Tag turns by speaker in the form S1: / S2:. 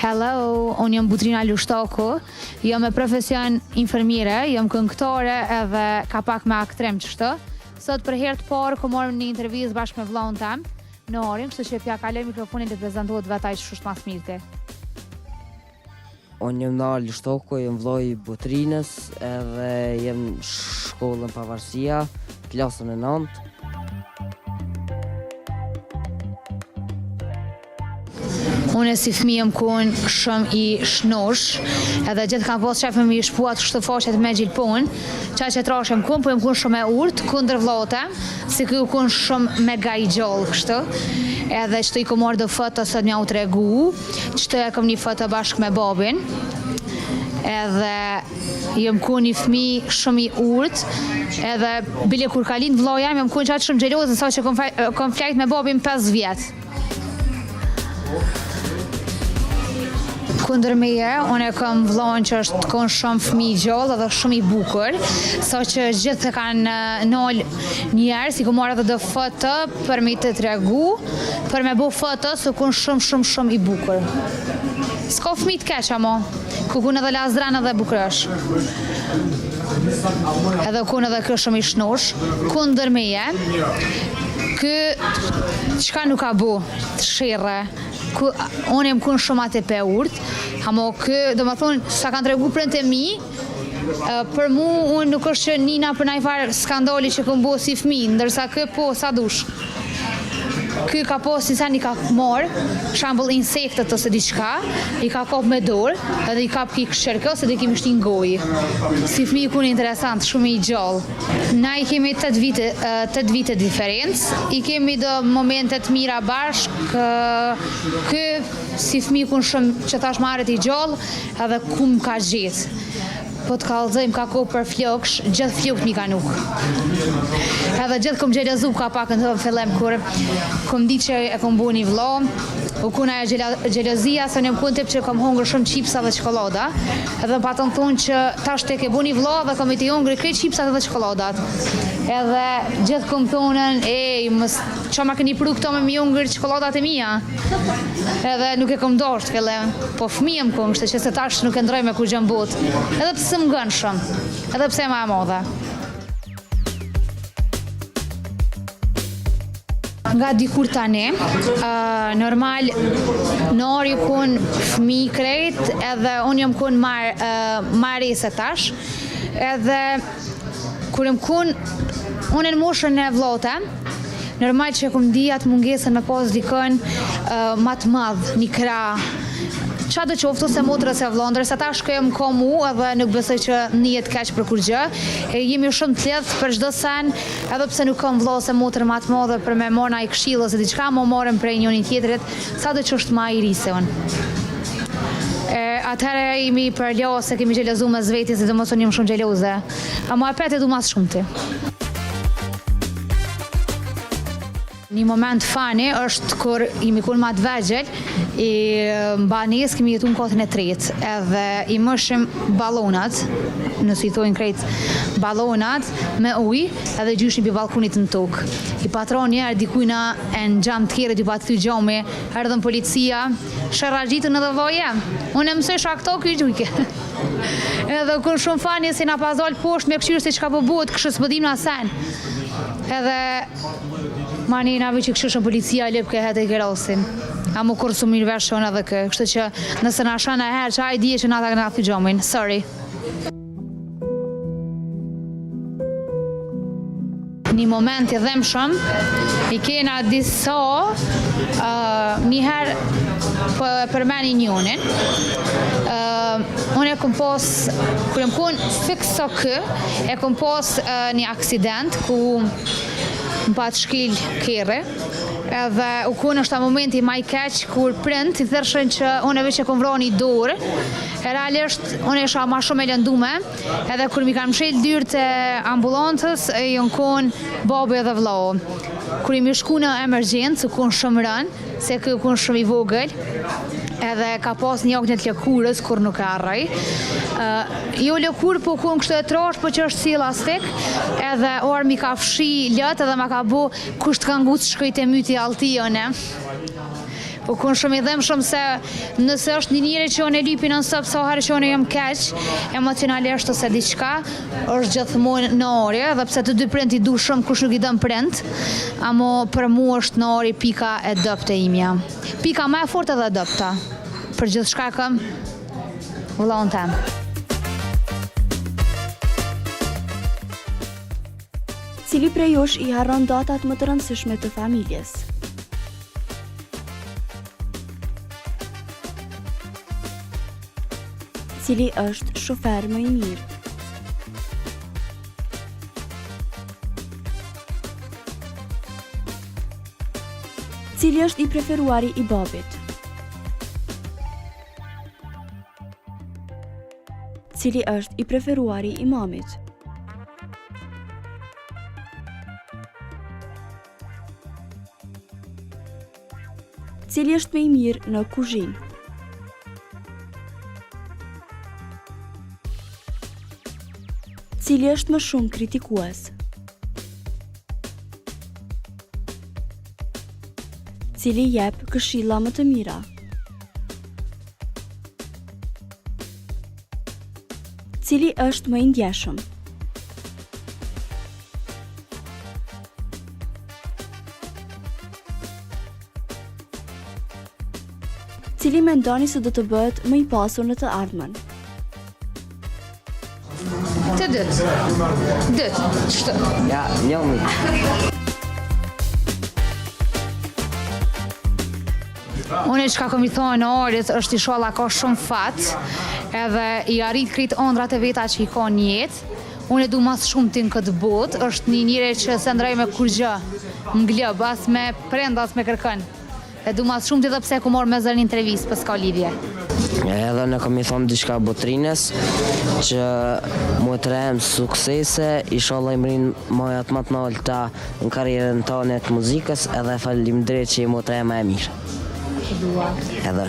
S1: Hello, unë jam Butrina Lushtoku, jam me profesion infermiere, jam këngëtare edhe ka pak me aktrim qështu. Sot për herë të parë ku morëm një intervjizë bashkë me vllahun tem në Orin, kështu që pja kaloj mikrofonin të prezentohet vetaj që shusht mas mirë ti.
S2: Unë jem Nara Lushtoku, jem vllai i Butrinës edhe jem shkollën Pavarësia, klasën e 9.
S1: Unë si fëmijë jam konë shumë i shnosh, edhe gjithë kam pas qefëm i shpuat kështu faqet me gjilpon, që trashem konë, po jem konë shumë e urtë, kundër vllahut tem, si kjo konë shumë mega i gjallë kështu, edhe qëto i kom marrë do foto sot mja u tregu, qëto e kom një foto bashkë me babin, edhe jem konë një fëmijë shumë i urtë, edhe bile kur ka lind vllau jam konë qatë shumë gjelozë, sa që kom flajt me babin 5 vjetë. Kundër meje, unë e kam vllahun që është konë shumë fëmijë gjallë dhe shumë i bukur, sa që gjithë kanë nolë njerë, si ku marrë edhe do foto për me të tregu, për me bo foto, së konë shumë i bukur. S'ka fëmijë të keq ama, ku konë edhe lazran edhe bukrësh. Edhe konë edhe kë shumë i shnosh, kundër meje, kë qka nuk ka bo të shire, unë jem konë shumë atë pe urtë, ama kë, do më thonë, sa kanë tregu prënt e mi, për mu, unë nuk është që nina për najfar skandali që këm bo si fmi, ndërsa kë po, sa dush. Kë ka po, si sa një ka marë, shambull insektet ose diçka, i ka kop me dorë, edhe i kap ki këshërke, ose dhe kemi shtin gojë. Si fmi ku në interesant, shumë i gjallë. Na i kemi 8 vite diferencë, i kemi do momentet mira bashkë, kë si fmi ku në shumë që tash maret i gjallë, edhe ku më ka gjithë. Po të kallëzojmë ka kohë për floksh, gjithë flokët mi ka nuk. Edhe gjithë kom gjelëzu ka pak në të fillem, kur kom di që e kom bu një vllah, u kuna e gjelëzia, se njëm kun tip që kom hongër shumë qipsa dhe qokolada, edhe pa të në thonë që tash të ke bu një vllah dhe kom i të hongër krejt qipsa dhe qokoladat. Edhe gjithë kom thonën, që ma këni pru këto me mi hongër qokoladat e mija. Edhe nuk e kom dorë të fillem, po fëmijëm kom, kështë që se tash nuk e ndroj me ku gjën bot. Edhe pëse më gënë shumë, edhe pëse ma e modhe. Nga dikur tani, normal, Nara ju kun fëmi krejt, edhe unë jam kun marë se tash, edhe kur jam kun, unë në moshën e vllaut, normal që kum di atë mungesën me pas dikën ma të madh, një krah, qa do qoftu se motrës e vllondrës, ata shkëm ka mu edhe nuk besoj që njët keq për kur gjë. Jemi shumë të lidhë për çdo sen, edhe pse nuk kam vllah se motrë ma të madhe për me morna i këshillë ose diçka, më morëm prej njëri tjetrit, sa do që është ma i ri se unë. Atëherë jemi për lo se kemi gjelozu me zveti, se do mos unë jam shumë gjeloze. Ama e pete du mas shumë ti. Një moment fani është kur jemi kun ma të vegjel, i banes kemi jetu në kotën e tretë, edhe i mëshim balonat, nësë i thojnë krejt balonat, me uj, edhe gjyshim për balkonit në tokë. I patron njerë dikujna e në gjamë të kjerët, i patë të gjome, erdhën policia, shërragjitën edhe voje, unë e mësoj shakto këj gjujke. Edhe kun shumë fani si na pazol poshtë me këshyrë se që ka përbot, këshës pëdim në sen. Edhe mani na që këshë shumë policia lep ke hete i kerasin. A mu kur su mirë veshon edhe kë. Kështë që nëse na shana e herë që a i dje që na ta këna të gjomin. Sorry. Një moment i dhemshëm, i kena disa njëherë përmeni njonin. Unë e kom pas, kër jem kun fikso kë, e kom pas një aksident ku më patë shkil kere, edhe u kun është ta momenti ma i keq kur prind i thërshën që unë e veç e kom vro një dorë, e realisht unë e isha ma shumë e lëndume, edhe kur mi kanë mshel dyrë të ambulantës, e jonë kun babi edhe vlau. Kur i mi shku në emergjencë, u kun shumë rënë, se kë u kun shumë i vogël, edhe ka pas një oknët lëkurës, kur nuk e arrej. Jo lëkur, po kun kështë e trash, po që është si elastik, edhe orë mi ka fshi lët, edhe ma ka bo kusht ka ngut shkëjt e myti altijone. Po kun shumë i dhemshëm se nëse është një njeri që unë e lipi non-stop sa herë që unë jam keq, emocionalisht ose diçka, është gjithmonë në orje, dhe pse të dy prind i du shumë, kush nuk i dëm prind, amo për mua është në orje pika e dopte imja. Pika më e fortë edhe dopta. Për gjithçka kam vëllaun tem.
S3: Cili prej jush i harron datat më të rëndësishme të familjes? Cili është shofer më i mirë? Cili është i preferuari i babit? Cili është i preferuari i mamit? Cili është më i mirë në kuzhinë? Cili është më shumë kritikues? Cili jep këshilla më të mira? Cili është më i ndjeshëm? Cili mendoni se do të bëhet më i pasur në të ardhmen?
S1: Të dytë. Ç'të?
S2: Ja, njomi.
S1: Unë çka kom i thonë në orët është inshallah ka shumë fat, edhe i arrit krejt ëndrat e veta që i ka në jetë. Unë e du mas shumë ti në këtë botë, është një njëre që se ndroj me kur gjë, m'glëb, as me prend, as me kërkën. E du mas shumë ti dhe pse ku morë me zërë një intervjist, për s'ka lidhje.
S2: Edhe në kom i thonë diçka botrines, që mu të rehem suksese, inshallah i mrin majat më të nalta në karrierën tonë të muzikës, edhe faleminderit që i mu të rehem e mirë. Edhe.